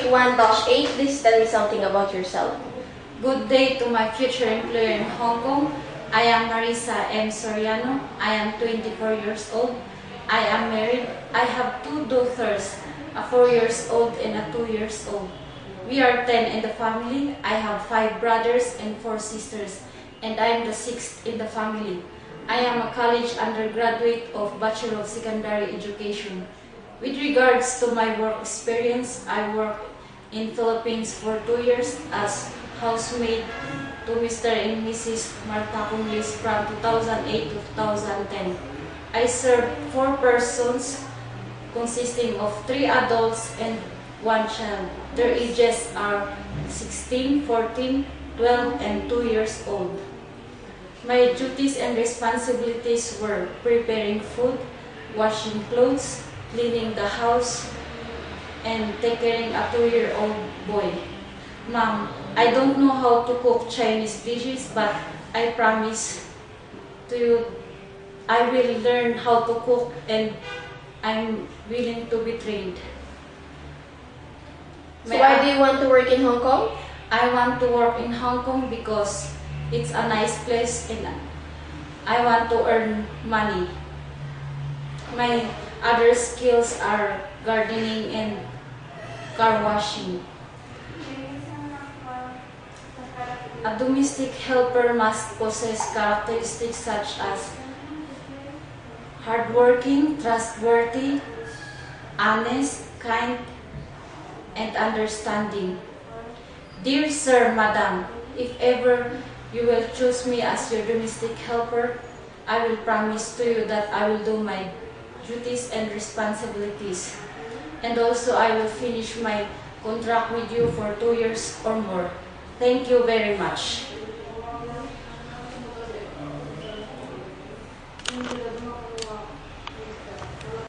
1-8. Please tell me something about yourself. Good day to my future employer in Hong Kong. I am Marisa M. Soriano. I am 24 years old. I am married. I have 2 daughters, a 4 years old and a 2 years old. We are 10 in the family. I have 5 brothers and 4 sisters, and I am the 6th in the family. I am a college undergraduate of Bachelor of Secondary Education. With regards to my work experience, I worked in Philippines for 2 years as housemaid to Mr. and Mrs. Marta Cumlis from 2008 to 2010. I served 4 persons consisting of 3 adults and 1 child. Their ages are 16, 14, 12, and 2 years old. My duties and responsibilities were preparing food, washing clothes, cleaning the house, and taking caring a 2-year-old boy. Ma'am, I don't know how to cook Chinese dishes, but I promise to you I will learn how to cook, and I'm willing to be trained. So why do you want to work in Hong Kong? I want to work in Hong Kong because it's a nice place and I want to earn money. My other skills are gardening and car washing. A domestic helper must possess characteristics such as hardworking, trustworthy, honest, kind, and understanding. Dear Sir, Madam, if ever you will choose me as your domestic helper, I will promise to you that I will do my duties and responsibilities. And also I will finish my contract with you for 2 years or more. Thank you very much.